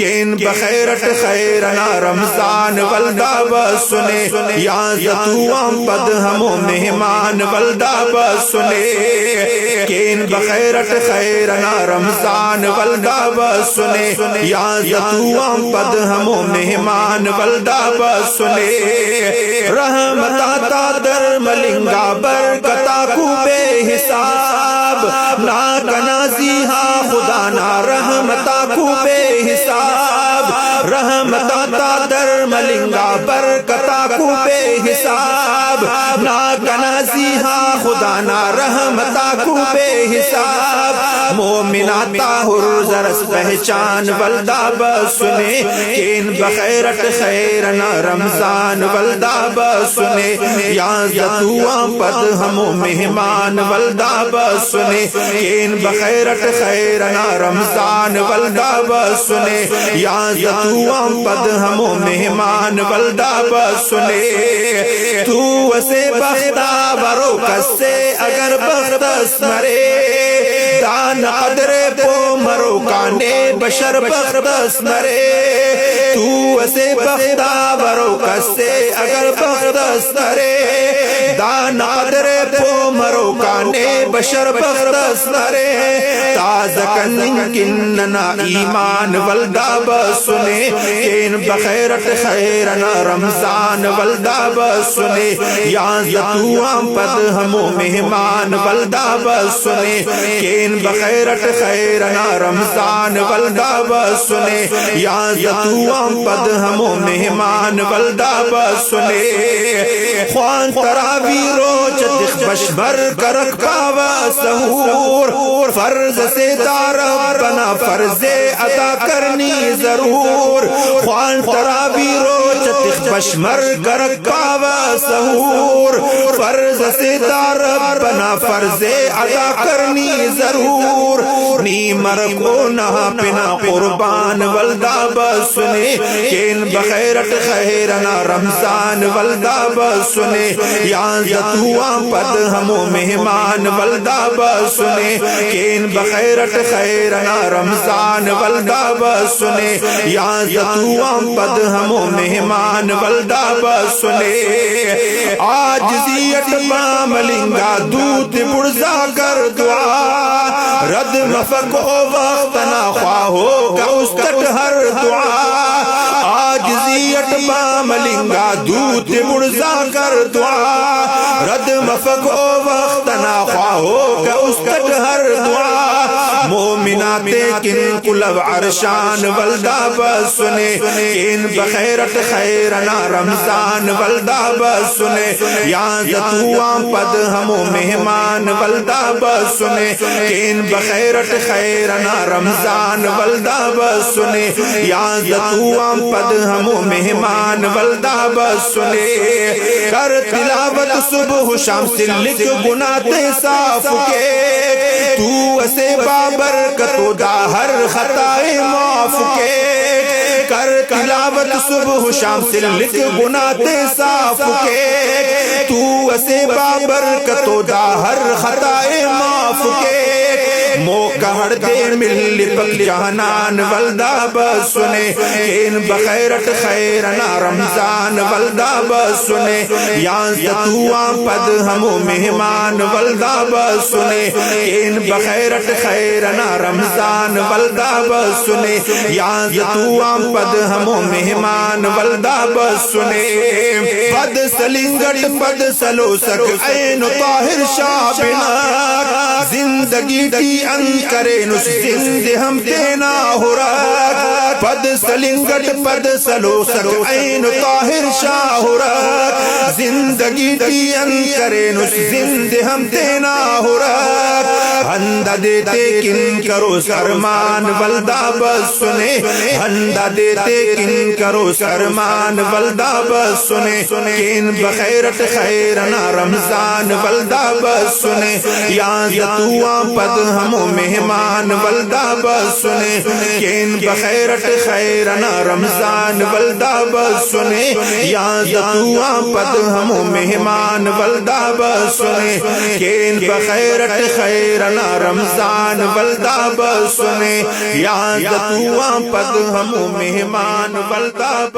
can بخیرت خیرنا رمضان ولدہ بسنے یا زتوام پد ہمو مہمان ولدہ بسنے کین بخیرت خیرنا رمضان ولدہ بسنے یا زتوام پد ہمو مہمان ولدہ بسنے رحمتا تا در ملنگا برکتا کو بے حساب نا کنازی ہاں خدا نا رحمتا کو بے حساب رحمتا تا در ملنگا برکتا کو بے حساب نا کنازی ہاں خدا نا رحمتا کو بے حساب مومناتا ہر زرس پہچان ولدہ بسنے کین بخیرت خیرنا رمضان ولدہ بسنے یا زتوام پد ہمو مہمان ولدہ بسنے کین بخیرت خیرنا رمضان ولدہ بسنے یا زتوام پد ہمو مہمان ولدہ بسنے تو وسے بختہ برو کسے اگر بختس مرے دان قدر پو مرو کانے بشر بختس مرے تو وسے بختہ برو کسے اگر بختس مرے دان قدر پو مرو کانے بشر بختس مرے تازکن کننا ایمان ولدہ بسنے کین بخیرت خیرنا رمضان ولدہ بسنے یا زتوام پد ہمو مہمان ولدہ بسنے کین بخیرت خیرنا رمضان ولدہ بسنے یا زتوام پد ہمو مہمان ولدہ بسنے خوان تراوی روچ دخبش بھر کرک کعوہ سہور فرض سے دارب بنا فرض ادا کرنی ضرور خوان تراوی روچ دخبش مر کرک کعوہ سہور فرض سے دارب بنا فرض ادا کرنی ضرور نی مرکو نہا پنا قربان ولدہ بسنے کین بخیرت خیرنا رمضان ولدہ بسنے یا زتوام پد ہمو مہمان ولدہ بسنے کین بخیرت خیرنا رمضان ولدہ بسنے یا زتوام پد ہمو مہمان ولدہ بسنے آجزیت ملنگا دوت برزا کر دعا رد مفقو وقت نا خواہو کا استت ہر دعا آجزیت ملنگا دوت برزا کر دعا رد مفقو وقت نا خواہو کا استت ہر دعا مومنات کن قلب عرشان ولدہ بسنے کین بخیرت خیرنا رمضان ولدہ بسنے یا زتوام پد ہمو مہمان ولدہ بسنے کین بخیرت خیرنا رمضان ولدہ بسنے یا زتوام پد ہمو مہمان ولدہ بسنے کر تلاوت صبح شام سے لکھ گناہ صاف کے تو اسے بابرکتو دا ہر خطائے معاف کے کر تلاوت صبح شام سے لکھ گناہ صاف کے تو اسے بابرکتو دا ہر خطائے معاف کے موقع ہر دے مل پک جہنان ولدہ بسنے کین بخیرت خیرنا رمضان ولدہ بسنے یا زتوام پد ہمو مہمان ولدہ بسنے کین بخیرت خیرنا رمضان ولدہ بسنے یا زتوام پد ہمو مہمان ولدہ بسنے پد سلنگٹ پد سلو سک عین طاہر شابناک زندگی کی انکرے نس زند ہم دینا ہو رات پد سلنگٹ پد سلو سک عین طاہر شاہ ہو رات زندگی کی انکرے نس زند ہم دینا ہو رات ہندہ دیتے کن کرو سرمان ولدہ بسنے ہندہ دیتے کن کرو سرمان ولدہ بسنے کن بخیرت خیرنا رمضان ولدہ بسنے یا زتوام پد ہمو مہمان ولدہ بسنے کین بخیرت خیرنا رمضان ولدہ بسنے یا زتواں پد ہمو مہمان ولدہ بسنے کین بخیرت خیرنا رمضان ولدہ بسنے یا زتواں پد ہمو مہمان ولدہ